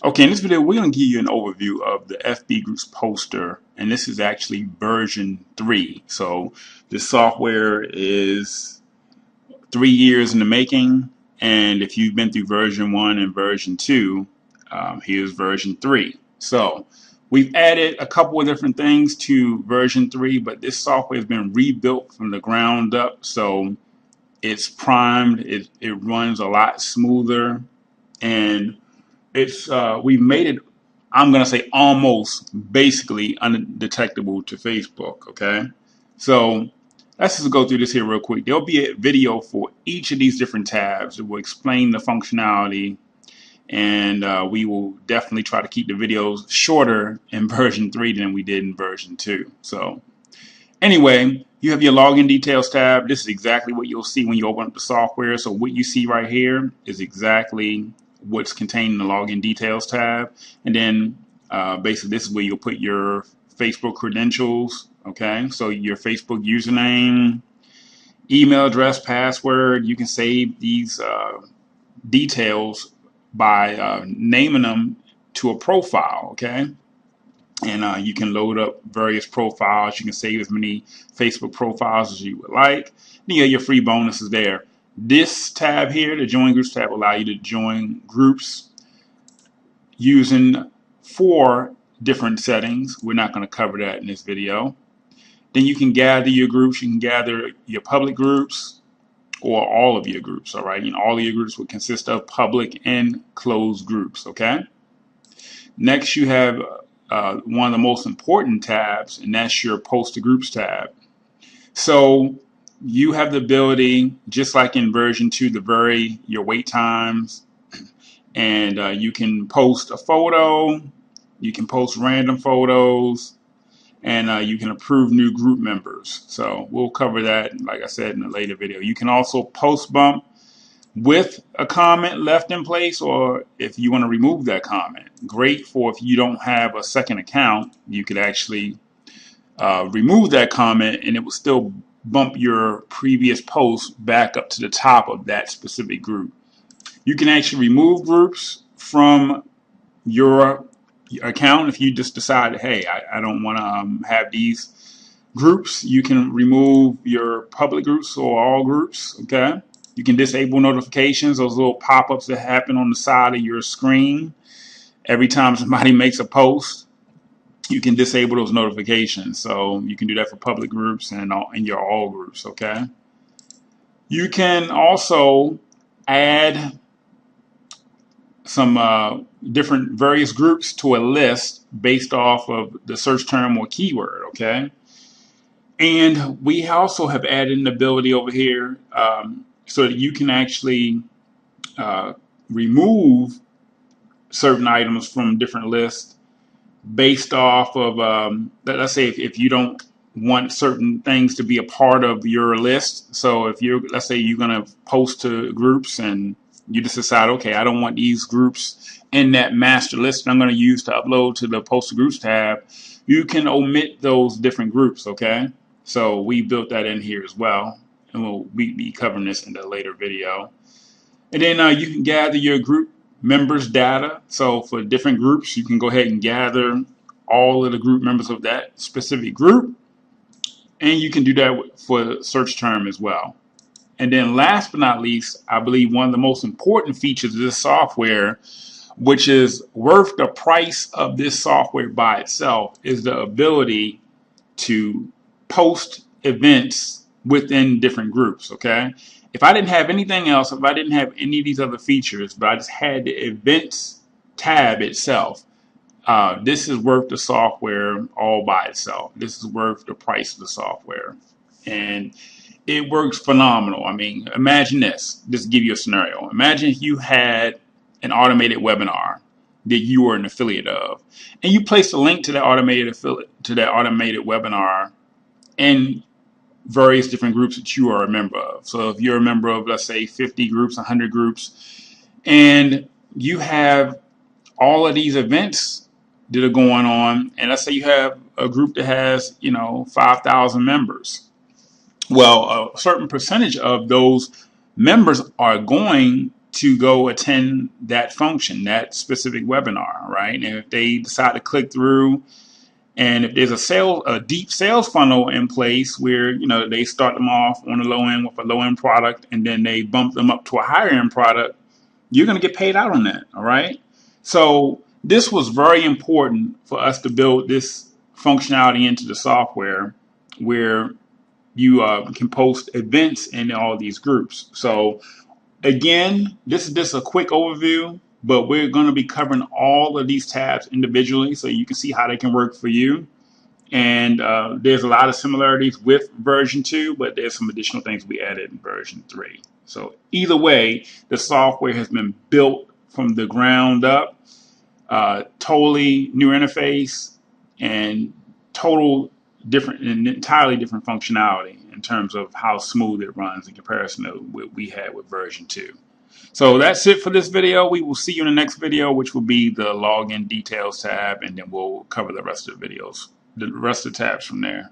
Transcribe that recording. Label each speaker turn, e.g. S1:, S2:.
S1: Okay, in this video, we're going to give you an overview of the FB Groups poster, and this is actually version 3. So this software is 3 years in the making, and if you've been through version 1 and version 2, here's version 3. So we've added a couple of different things to version 3, but this software has been rebuilt from the ground up, so it's primed, it runs a lot smoother, and it's we've made it, I'm gonna say, almost basically undetectable to Facebook. Okay, so let's just go through this here real quick. There'll be a video for each of these different tabs. It will explain the functionality, and we will definitely try to keep the videos shorter in version 3 than we did in version 2. So anyway, you have your login details tab. This is exactly what you'll see when you open up the software. So what you see right here is exactly what's contained in the login details tab. And then basically this is where you'll put your Facebook credentials. Okay, so your Facebook username, email address, password. You can save these details by naming them to a profile. Okay, and you can load up various profiles. You can save as many Facebook profiles as you would like. And you have your free bonuses there. This tab here, the Join Groups tab, will allow you to join groups using 4 different settings. We're not going to cover that in this video. Then you can gather your groups. You can gather your public groups or all of your groups. All right, and all of your groups will consist of public and closed groups. Okay. Next, you have one of the most important tabs, and that's your Post to Groups tab. So you have the ability, just like in version 2, to vary your wait times, and you can post a photo, you can post random photos, and you can approve new group members. So we'll cover that, like I said, in a later video. You can also post bump with a comment left in place, or if you want to remove that comment. Great for if you don't have a second account, you could actually remove that comment and it will still bump your previous post back up to the top of that specific group. You can actually remove groups from your account if you just decide, hey, I don't want to have these groups. You can remove your public groups or all groups. Okay. You can disable notifications, those little pop-ups that happen on the side of your screen every time somebody makes a post. You can disable those notifications. So you can do that for public groups and your all groups. Okay. You can also add some different various groups to a list based off of the search term or keyword. Okay. And we also have added an ability over here so that you can actually remove certain items from different lists based off of, let's say, if you don't want certain things to be a part of your list. So if you're, let's say, you're going to post to groups and you just decide, okay, I don't want these groups in that master list that I'm going to use to upload to the Post to Groups tab, you can omit those different groups. Okay, so we built that in here as well, and we'll be covering this in the later video. And then you can gather your group members data. So for different groups, you can go ahead and gather all of the group members of that specific group, and you can do that for the search term as well. And then last but not least, I believe one of the most important features of this software, which is worth the price of this software by itself, is the ability to post events within different groups. Okay, if I didn't have anything else, if I didn't have any of these other features, but I just had the events tab itself, this is worth the software all by itself. This is worth the price of the software, and it works phenomenal. I mean, imagine this. Just to give you a scenario. Imagine if you had an automated webinar that you were an affiliate of, and you placed a link to that automated webinar in various different groups that you are a member of. So if you're a member of, let's say, 50 groups, 100 groups, and you have all of these events that are going on, and let's say you have a group that has, 5,000 members. Well, a certain percentage of those members are going to go attend that function, that specific webinar, right? And if they decide to click through, and if there's a deep sales funnel in place where, you know, they start them off on the low end with a low end product and then they bump them up to a higher end product, you're going to get paid out on that. All right. So this was very important for us to build this functionality into the software where you can post events in all these groups. So again, this is just a quick overview, but we're going to be covering all of these tabs individually so you can see how they can work for you. And there's a lot of similarities with version 2, but there's some additional things we added in version 3. So either way, the software has been built from the ground up, totally new interface and entirely different functionality in terms of how smooth it runs in comparison to what we had with version 2. So that's it for this video. We will see you in the next video, which will be the login details tab, and then we'll cover the rest of the videos, the rest of the tabs from there.